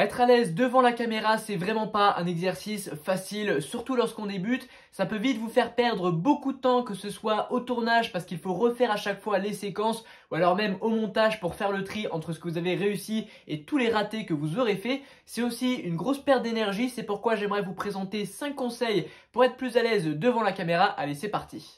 Être à l'aise devant la caméra, c'est vraiment pas un exercice facile, surtout lorsqu'on débute. Ça peut vite vous faire perdre beaucoup de temps, que ce soit au tournage parce qu'il faut refaire à chaque fois les séquences ou alors même au montage pour faire le tri entre ce que vous avez réussi et tous les ratés que vous aurez fait. C'est aussi une grosse perte d'énergie, c'est pourquoi j'aimerais vous présenter 5 conseils pour être plus à l'aise devant la caméra. Allez, c'est parti.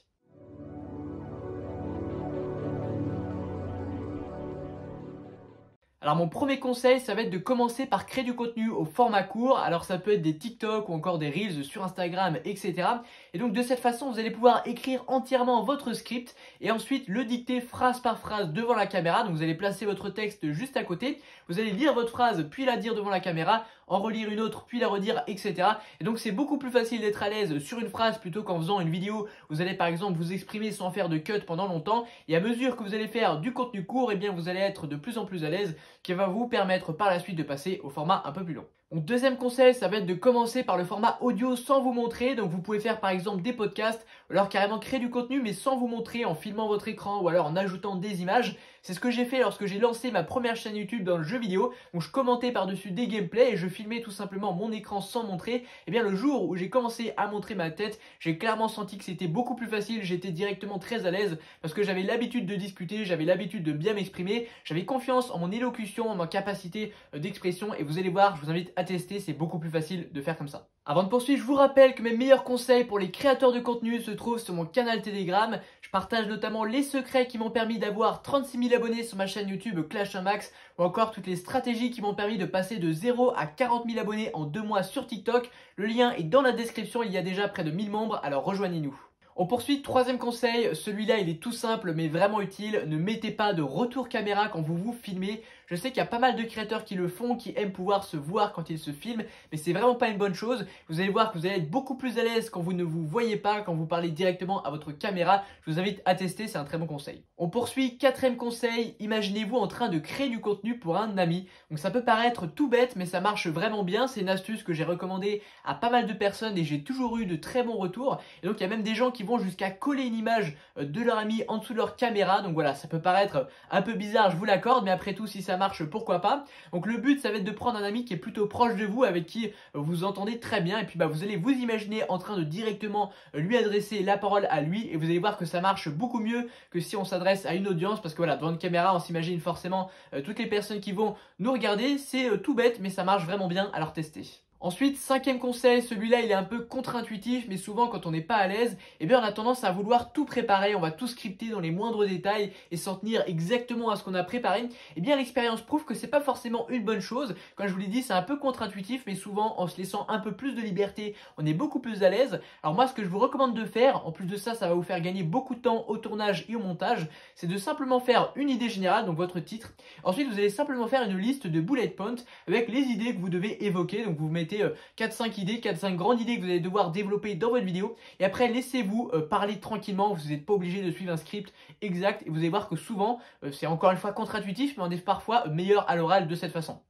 Alors mon premier conseil, ça va être de commencer par créer du contenu au format court. Alors ça peut être des TikTok ou encore des Reels sur Instagram, etc. Et donc de cette façon, vous allez pouvoir écrire entièrement votre script et ensuite le dicter phrase par phrase devant la caméra. Donc vous allez placer votre texte juste à côté. Vous allez lire votre phrase, puis la dire devant la caméra, en relire une autre, puis la redire, etc. Et donc c'est beaucoup plus facile d'être à l'aise sur une phrase plutôt qu'en faisant une vidéo. Vous allez par exemple vous exprimer sans faire de cut pendant longtemps. Et à mesure que vous allez faire du contenu court, eh bien vous allez être de plus en plus à l'aise, qui va vous permettre par la suite de passer au format un peu plus long. Mon deuxième conseil, ça va être de commencer par le format audio sans vous montrer. Donc vous pouvez faire par exemple des podcasts ou alors carrément créer du contenu mais sans vous montrer, en filmant votre écran ou alors en ajoutant des images. C'est ce que j'ai fait lorsque j'ai lancé ma première chaîne YouTube dans le jeu vidéo. Donc je commentais par-dessus des gameplays et je filmais tout simplement mon écran sans montrer. Et bien le jour où j'ai commencé à montrer ma tête, j'ai clairement senti que c'était beaucoup plus facile. J'étais directement très à l'aise parce que j'avais l'habitude de discuter, j'avais l'habitude de bien m'exprimer, j'avais confiance en mon élocution, en ma capacité d'expression et vous allez voir, je vous invite à tester, c'est beaucoup plus facile de faire comme ça. Avant de poursuivre, je vous rappelle que mes meilleurs conseils pour les créateurs de contenu se trouvent sur mon canal Telegram. Je partage notamment les secrets qui m'ont permis d'avoir 36 000 abonnés sur ma chaîne YouTube Clash Max ou encore toutes les stratégies qui m'ont permis de passer de 0 à 40 000 abonnés en 2 mois sur TikTok. Le lien est dans la description, il y a déjà près de 1000 membres, alors rejoignez-nous. On poursuit, troisième conseil, celui-là il est tout simple mais vraiment utile, ne mettez pas de retour caméra quand vous vous filmez. Je sais qu'il y a pas mal de créateurs qui le font, qui aiment pouvoir se voir quand ils se filment, mais c'est vraiment pas une bonne chose. Vous allez voir que vous allez être beaucoup plus à l'aise quand vous ne vous voyez pas, quand vous parlez directement à votre caméra. Je vous invite à tester, c'est un très bon conseil. On poursuit, quatrième conseil, imaginez-vous en train de créer du contenu pour un ami. Donc ça peut paraître tout bête, mais ça marche vraiment bien. C'est une astuce que j'ai recommandée à pas mal de personnes et j'ai toujours eu de très bons retours. Et donc il y a même des gens qui vont jusqu'à coller une image de leur ami en dessous de leur caméra. Donc voilà, ça peut paraître un peu bizarre, je vous l'accorde, mais après tout, si ça marche, pourquoi pas. Donc le but, ça va être de prendre un ami qui est plutôt proche de vous, avec qui vous entendez très bien, et puis vous allez vous imaginer en train de directement lui adresser la parole à lui, et vous allez voir que ça marche beaucoup mieux que si on s'adresse à une audience, parce que voilà, devant une caméra, on s'imagine forcément toutes les personnes qui vont nous regarder. C'est tout bête, mais ça marche vraiment bien, alors testez. Ensuite, cinquième conseil, celui-là il est un peu contre-intuitif, mais souvent quand on n'est pas à l'aise, eh bien on a tendance à vouloir tout préparer, on va tout scripter dans les moindres détails et s'en tenir exactement à ce qu'on a préparé. Eh bien l'expérience prouve que c'est pas forcément une bonne chose. Comme je vous l'ai dit, c'est un peu contre-intuitif, mais souvent en se laissant un peu plus de liberté, on est beaucoup plus à l'aise. Alors moi, ce que je vous recommande de faire, en plus de ça, ça va vous faire gagner beaucoup de temps au tournage et au montage, c'est de simplement faire une idée générale, donc votre titre. Ensuite, vous allez simplement faire une liste de bullet points avec les idées que vous devez évoquer, donc vous mettez 4-5 idées, 4-5 grandes idées que vous allez devoir développer dans votre vidéo. Et après, laissez-vous parler tranquillement. Vous n'êtes pas obligé de suivre un script exact. Et vous allez voir que souvent, c'est encore une fois contre-intuitif, mais on est parfois meilleur à l'oral de cette façon.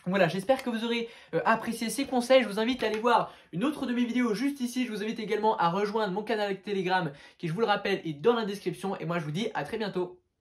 Voilà, j'espère que vous aurez apprécié ces conseils. Je vous invite à aller voir une autre de mes vidéos juste ici. Je vous invite également à rejoindre mon canal Telegram qui, je vous le rappelle, est dans la description. Et moi, je vous dis à très bientôt.